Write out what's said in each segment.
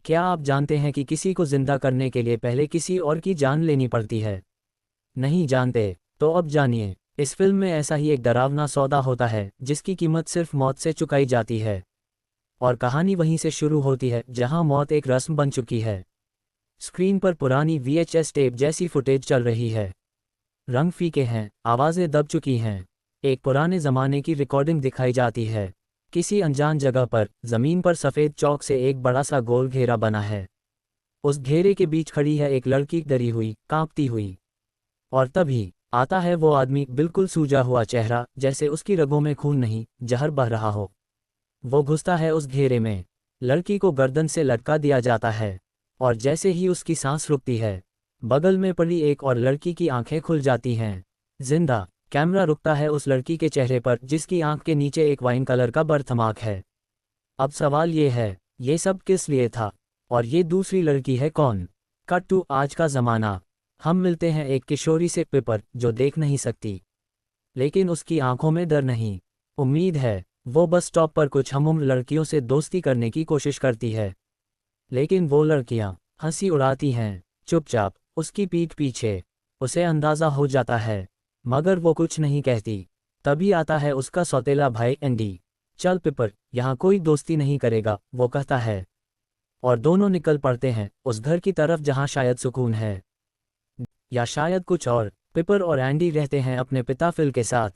क्या आप जानते हैं कि किसी को जिंदा करने के लिए पहले किसी और की जान लेनी पड़ती है? नहीं जानते? तो अब जानिए। इस फिल्म में ऐसा ही एक डरावना सौदा होता है जिसकी कीमत सिर्फ मौत से चुकाई जाती है। और कहानी वहीं से शुरू होती है जहां मौत एक रस्म बन चुकी है। स्क्रीन पर पुरानी VHS टेप जैसी फुटेज चल रही है। रंग फीके हैं, आवाज़ें दब चुकी हैं। एक पुराने ज़माने की रिकॉर्डिंग दिखाई जाती है। किसी अनजान जगह पर ज़मीन पर सफ़ेद चौक से एक बड़ा सा गोल घेरा बना है। उस घेरे के बीच खड़ी है एक लड़की, डरी हुई, कांपती हुई। और तभी आता है वो आदमी, बिल्कुल सूजा हुआ चेहरा, जैसे उसकी रगों में खून नहीं, जहर बह रहा हो। वो घुसता है उस घेरे में। लड़की को गर्दन से लटका दिया जाता है। और जैसे ही उसकी सांस रुकती है, बगल में पड़ी एक और लड़की की आंखें खुल जाती हैं। जिंदा। कैमरा रुकता है उस लड़की के चेहरे पर जिसकी आंख के नीचे एक वाइन कलर का बर्थमार्क है। अब सवाल ये है, ये सब किस लिए था? और ये दूसरी लड़की है कौन? कट टू आज का ज़माना। हम मिलते हैं एक किशोरी से, पिपर, जो देख नहीं सकती। लेकिन उसकी आंखों में डर नहीं, उम्मीद है। वो बस स्टॉप पर कुछ हमउम्र लड़कियों से दोस्ती करने की कोशिश करती है। लेकिन वो लड़कियां हंसी उड़ाती हैं, चुपचाप, उसकी पीठ पीछे। उसे अंदाज़ा हो जाता है, मगर वो कुछ नहीं कहती। तभी आता है उसका सौतेला भाई एंडी। चल पिपर, यहाँ कोई दोस्ती नहीं करेगा, वो कहता है। और दोनों निकल पड़ते हैं उस घर की तरफ जहाँ शायद सुकून है, या शायद कुछ और। पिपर और एंडी रहते हैं अपने पिता फिल के साथ।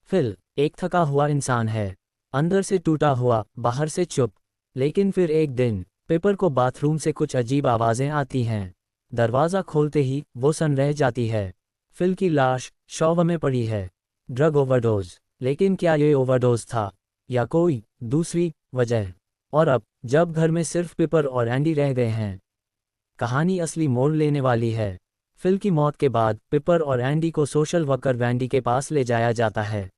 फिल एक थका हुआ इंसान है, अंदर से टूटा हुआ, बाहर से चुप। लेकिन फिर एक दिन पिपर को बाथरूम से कुछ अजीब आवाज़ें आती हैं। दरवाज़ा खोलते ही वो सन रह जाती है। फिल की लाश शव में पड़ी है। Drug overdose. लेकिन क्या ये ओवरडोज था, या कोई दूसरी वजह? और अब जब घर में सिर्फ पिपर और एंडी रह गए हैं, कहानी असली मोड़ लेने वाली है। फिल की मौत के बाद पिपर और एंडी को सोशल वर्कर वैंडी के पास ले जाया जाता है।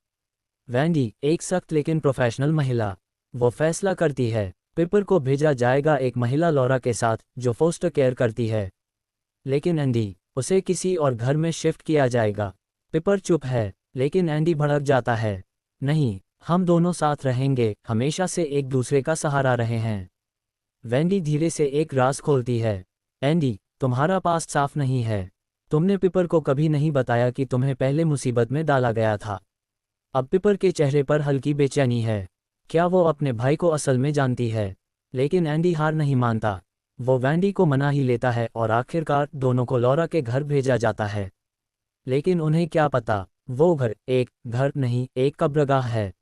वैंडी एक सख्त लेकिन प्रोफेशनल महिला। वो फैसला करती है पिपर को भेजा जाएगा एक महिला लॉरा के साथ जो फोस्टर केयर करती है। लेकिन एंडी, उसे किसी और घर में शिफ्ट किया जाएगा। पिपर चुप है, लेकिन एंडी भड़क जाता है। नहीं, हम दोनों साथ रहेंगे, हमेशा से एक दूसरे का सहारा रहे हैं। वैंडी धीरे से एक राज खोलती है। एंडी, तुम्हारा पास्ट साफ नहीं है। तुमने पिपर को कभी नहीं बताया कि तुम्हें पहले मुसीबत में डाला गया था। अब पिपर के चेहरे पर हल्की बेचैनी है। क्या वो अपने भाई को असल में जानती है? लेकिन एंडी हार नहीं मानता। वो वैंडी को मना ही लेता है और आखिरकार दोनों को लॉरा के घर भेजा जाता है। लेकिन उन्हें क्या पता, वो घर एक घर नहीं, एक कब्रगाह है।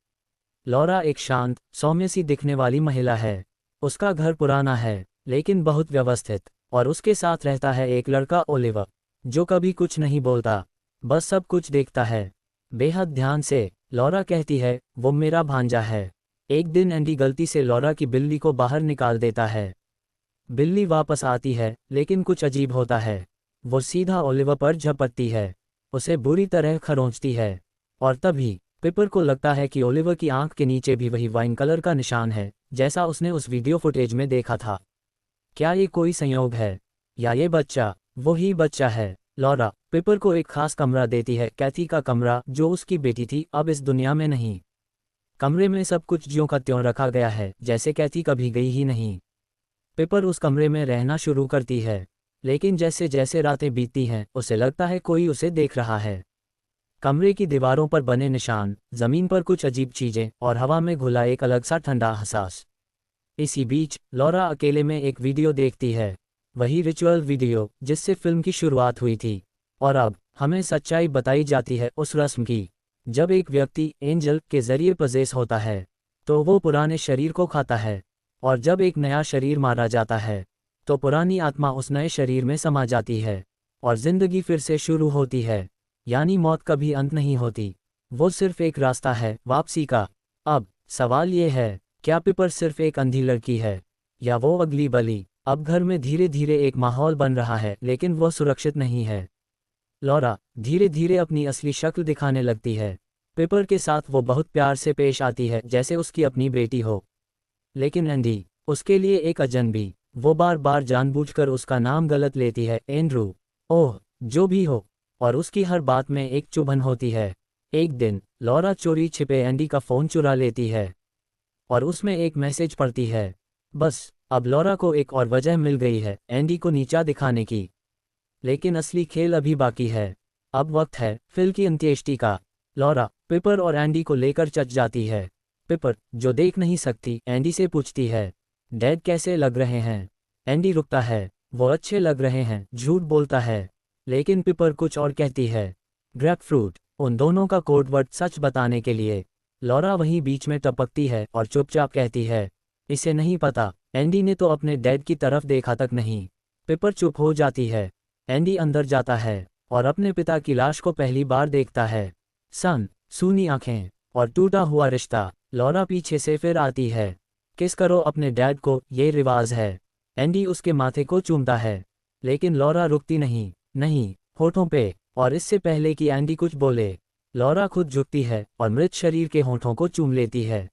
लॉरा एक शांत, सौम्य सी दिखने वाली महिला है। उसका घर पुराना है, लेकिन बहुत व्यवस्थित। और उसके साथ रहता है एक लड़का, ओलिवर, जो कभी कुछ नहीं बोलता, बस सब कुछ देखता है बेहद ध्यान से। लॉरा कहती है, वो मेरा भांजा है। एक दिन एंडी गलती से लॉरा की बिल्ली को बाहर निकाल देता है। बिल्ली वापस आती है, लेकिन कुछ अजीब होता है। वो सीधा ओलिवर पर झपटती है, उसे बुरी तरह खरोंचती है। और तभी पिपर को लगता है कि ओलिवर की आंख के नीचे भी वही वाइन कलर का निशान है, जैसा उसने उस वीडियो फुटेज में देखा था। क्या ये कोई संयोग है, या ये बच्चा वही बच्चा है? लॉरा पिपर को एक खास कमरा देती है, कैथी का कमरा, जो उसकी बेटी थी, अब इस दुनिया में नहीं। कमरे में सब कुछ ज्यों का त्यों रखा गया है, जैसे कैथी कभी गई ही नहीं। पिपर उस कमरे में रहना शुरू करती है, लेकिन जैसे जैसे रातें बीतती हैं, उसे लगता है कोई उसे देख रहा है। कमरे की दीवारों पर बने निशान, जमीन पर कुछ अजीब चीजें, और हवा में घुला एक अलग सा ठंडा एहसास। इसी बीच लॉरा अकेले में एक वीडियो देखती है, वही रिचुअल वीडियो जिससे फिल्म की शुरुआत हुई थी। और अब हमें सच्चाई बताई जाती है उस रस्म की। जब एक व्यक्ति एंजल के जरिए पजेस होता है, तो वो पुराने शरीर को खाता है। और जब एक नया शरीर मारा जाता है, तो पुरानी आत्मा उस नए शरीर में समा जाती है, और जिंदगी फिर से शुरू होती है। यानी मौत कभी अंत नहीं होती, वो सिर्फ एक रास्ता है वापसी का। अब सवाल ये है, क्या पिपर सिर्फ एक अंधी लड़की है, या वो अगली बलि? अब घर में धीरे धीरे एक माहौल बन रहा है, लेकिन वह सुरक्षित नहीं है। लॉरा धीरे धीरे अपनी असली शक्ल दिखाने लगती है। पिपर के साथ वो बहुत प्यार से पेश आती है, जैसे उसकी अपनी बेटी हो। लेकिन एंडी उसके लिए एक अजनबी। वो बार बार जानबूझकर उसका नाम गलत लेती है, एंड्रू। ओह, जो भी हो। और उसकी हर बात में एक चुभन होती है। एक दिन लॉरा चोरी छिपे एंडी का फ़ोन चुरा लेती है, और उसमें एक मैसेज पढ़ती है, बस अब लॉरा को एक और वजह मिल गई है एंडी को नीचा दिखाने की। लेकिन असली खेल अभी बाकी है। अब वक्त है फिल की अंत्येष्टि का। लॉरा पिपर और एंडी को लेकर चच जाती है। पिपर, जो देख नहीं सकती, एंडी से पूछती है, डैड कैसे लग रहे हैं? एंडी रुकता है। वो अच्छे लग रहे हैं, झूठ बोलता है। लेकिन पिपर कुछ और कहती है। ग्रेपफ्रूट, उन दोनों का कोडवर्ड सच बताने के लिए। लॉरा वहीं बीच में टपकती है और चुपचाप कहती है, इसे नहीं पता। एंडी ने तो अपने डैड की तरफ देखा तक नहीं। पिपर चुप हो जाती है। एंडी अंदर जाता है और अपने पिता की लाश को पहली बार देखता है। सन, सूनी आंखें और टूटा हुआ रिश्ता। लॉरा पीछे से फिर आती है। किस करो अपने डैड को, ये रिवाज है। एंडी उसके माथे को चूमता है। लेकिन लॉरा रुकती नहीं, नहीं, होठों पे। और इससे पहले कि एंडी कुछ बोले, लॉरा खुद झुकती है और मृत शरीर के होठों को चूम लेती है।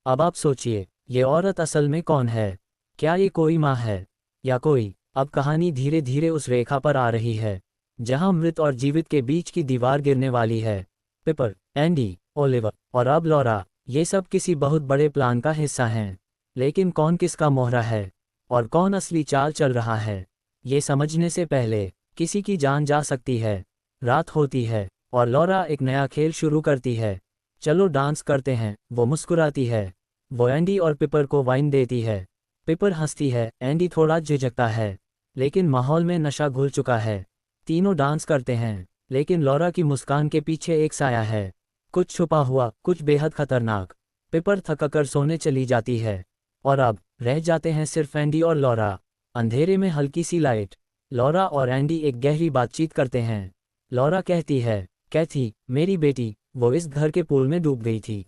अब आप सोचिए, ये औरत असल में कौन है? क्या ये कोई माँ है या कोई? अब कहानी धीरे धीरे उस रेखा पर आ रही है जहां मृत और जीवित के बीच की दीवार गिरने वाली है। पिपर, एंडी, ओलिवर और अब लॉरा, ये सब किसी बहुत बड़े प्लान का हिस्सा हैं। लेकिन कौन किसका मोहरा है और कौन असली चाल चल रहा है, ये समझने से पहले किसी की जान जा सकती है। रात होती है और लॉरा एक नया खेल शुरू करती है। चलो डांस करते हैं, वो मुस्कुराती है। वो एंडी और पिपर को वाइन देती है। पिपर हंसती है, एंडी थोड़ा झिझकता है। लेकिन माहौल में नशा घुल चुका है। तीनों डांस करते हैं, लेकिन लॉरा की मुस्कान के पीछे एक साया है, कुछ छुपा हुआ, कुछ बेहद खतरनाक। पिपर थककर सोने चली जाती है और अब रह जाते हैं सिर्फ एंडी और लॉरा। अंधेरे में हल्की सी लाइट। लॉरा और एंडी एक गहरी बातचीत करते हैं। लॉरा कहती है, कैथी, मेरी बेटी, वो इस घर के पूल में डूब गई थी।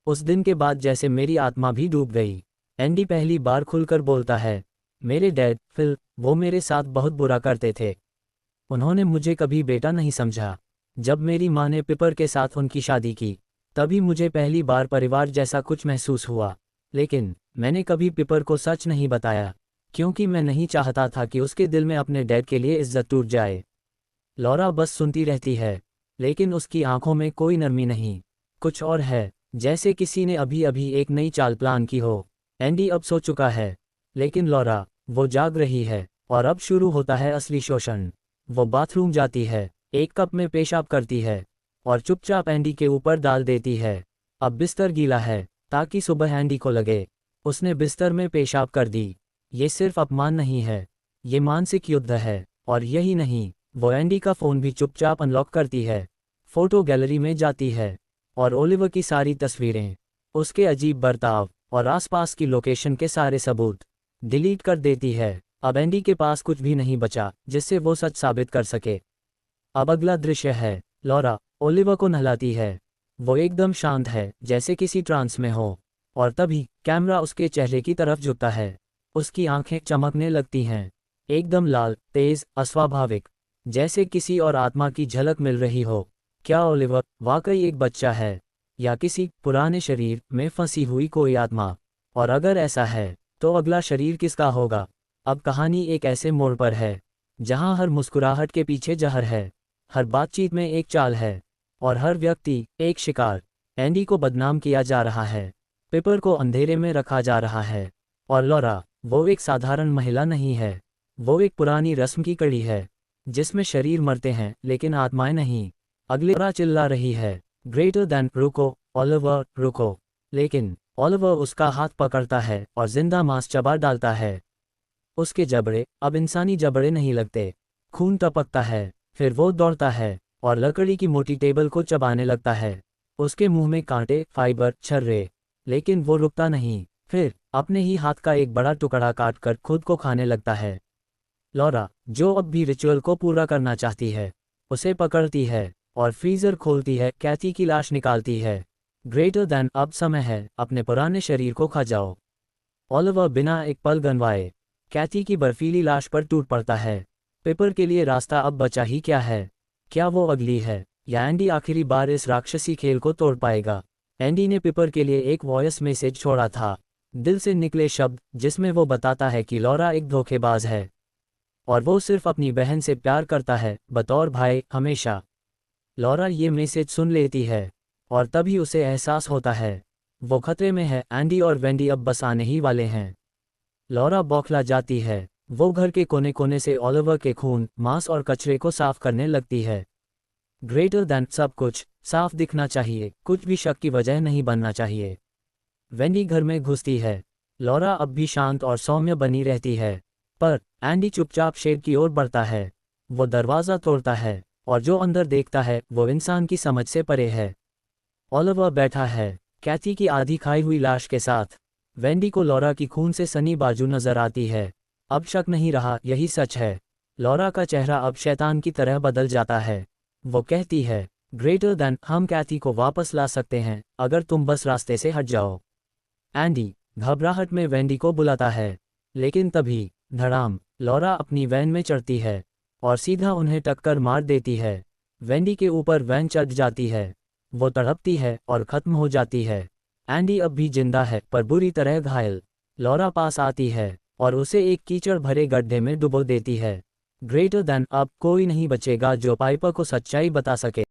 उस दिन के बाद जैसे मेरी आत्मा भी डूब गई। एंडी पहली बार खुलकर बोलता है, मेरे डैड, फिल, वो मेरे साथ बहुत बुरा करते थे। उन्होंने मुझे कभी बेटा नहीं समझा। जब मेरी माँ ने पिपर के साथ उनकी शादी की, तभी मुझे पहली बार परिवार जैसा कुछ महसूस हुआ। लेकिन मैंने कभी पिपर को सच नहीं बताया, क्योंकि मैं नहीं चाहता था कि उसके दिल में अपने डैड के लिए इज्जत टूट जाए। लॉरा बस सुनती रहती है, लेकिन उसकी आंखों में कोई नरमी नहीं, कुछ और है, जैसे किसी ने अभी अभी एक नई चाल प्लान की हो। एंडी अब सो चुका है, लेकिन लॉरा, वो जाग रही है और अब शुरू होता है असली शोषण। वो बाथरूम जाती है, एक कप में पेशाब करती है और चुपचाप एंडी के ऊपर डाल देती है। अब बिस्तर गीला है ताकि सुबह एंडी को लगे उसने बिस्तर में पेशाब कर दी। ये सिर्फ अपमान नहीं है, ये मानसिक युद्ध है। और यही नहीं, वो एंडी का फ़ोन भी चुपचाप अनलॉक करती है, फोटो गैलरी में जाती है और ओलिवर की सारी तस्वीरें, उसके अजीब बर्ताव और आसपास की लोकेशन के सारे सबूत डिलीट कर देती है। अब एंडी के पास कुछ भी नहीं बचा जिससे वो सच साबित कर सके। अब अगला दृश्य है, लॉरा ओलिवर को नहलाती है। वो एकदम शांत है, जैसे किसी ट्रांस में हो। और तभी कैमरा उसके चेहरे की तरफ झुकता है। उसकी आंखें चमकने लगती हैं, एकदम लाल, तेज, अस्वाभाविक, जैसे किसी और आत्मा की झलक मिल रही हो। क्या ओलिवर वाकई एक बच्चा है या किसी पुराने शरीर में फंसी हुई कोई आत्मा? और अगर ऐसा है तो अगला शरीर किसका होगा? अब कहानी एक ऐसे मोड़ पर है जहां हर मुस्कुराहट के पीछे जहर है, हर बातचीत में एक चाल है और हर व्यक्ति एक शिकार। एंडी को बदनाम किया जा रहा है, पिपर को अंधेरे में रखा जा रहा है और लॉरा, वो एक साधारण महिला नहीं है, वो एक पुरानी रस्म की कड़ी है जिसमें शरीर मरते हैं लेकिन आत्माएं नहीं। अगली लॉरा चिल्ला रही है, ग्रेटर दैन, रुको ओलिवर, रुको। लेकिन ओलिवर उसका हाथ पकड़ता है और जिंदा मांस चबा डालता है। उसके जबड़े अब इंसानी जबड़े नहीं लगते। खून टपकता है, फिर वो दौड़ता है और लकड़ी की मोटी टेबल को चबाने लगता है। उसके मुंह में कांटे, फाइबर, छर्रे। लेकिन वो रुकता नहीं, फिर अपने ही हाथ का एक बड़ा टुकड़ा काटकर खुद को खाने लगता है। लॉरा, जो अब भी रिचुअल को पूरा करना चाहती है, उसे पकड़ती है और फ्रीजर खोलती है, कैथी की लाश निकालती है। ग्रेटर दैन, अब समय है, अपने पुराने शरीर को खा जाओ। ओलिवर बिना एक पल गंवाए कैथी की बर्फीली लाश पर टूट पड़ता है। पिपर के लिए रास्ता अब बचा ही क्या है? क्या वो अगली है या एंडी आखिरी बार इस राक्षसी खेल को तोड़ पाएगा? एंडी ने पिपर के लिए एक वॉइस मैसेज छोड़ा था, दिल से निकले शब्द, जिसमें वो बताता है कि लॉरा एक धोखेबाज है और वो सिर्फ अपनी बहन से प्यार करता है, बतौर भाई, हमेशा। लॉरा ये मैसेज सुन लेती है और तभी उसे एहसास होता है वो खतरे में है। एंडी और वेंडी अब बस आने ही वाले हैं। लॉरा बौखला जाती है। वो घर के कोने कोने से ओलिवर के खून, मांस और कचरे को साफ करने लगती है। ग्रेटर दैन सब कुछ साफ दिखना चाहिए, कुछ भी शक की वजह नहीं बनना चाहिए। वेंडी घर में घुसती है। लॉरा अब भी शांत और सौम्य बनी रहती है, पर एंडी चुपचाप शेड की ओर बढ़ता है। वो दरवाज़ा तोड़ता है, और जो अंदर देखता है वो इंसान की समझ से परे है। ओलिवर बैठा है, कैथी की आधी खाई हुई लाश के साथ। वेंडी को लॉरा की खून से सनी बाजू नजर आती है। अब शक नहीं रहा, यही सच है। लॉरा का चेहरा अब शैतान की तरह बदल जाता है। वो कहती है, ग्रेटर दैन, हम कैथी को वापस ला सकते हैं अगर तुम बस रास्ते से हट जाओ। एंडी घबराहट में वेंडी को बुलाता है, लेकिन तभी धड़ाम, लॉरा अपनी वैन में चढ़ती है और सीधा उन्हें टक्कर मार देती है। वेंडी के ऊपर वैन चढ़ जाती है। वो तड़पती है और खत्म हो जाती है। एंडी अब भी जिंदा है, पर बुरी तरह घायल। लॉरा पास आती है और उसे एक कीचड़ भरे गड्ढे में डुबो देती है। ग्रेटर दैन, अब कोई नहीं बचेगा जो पाइपर को सच्चाई बता सके।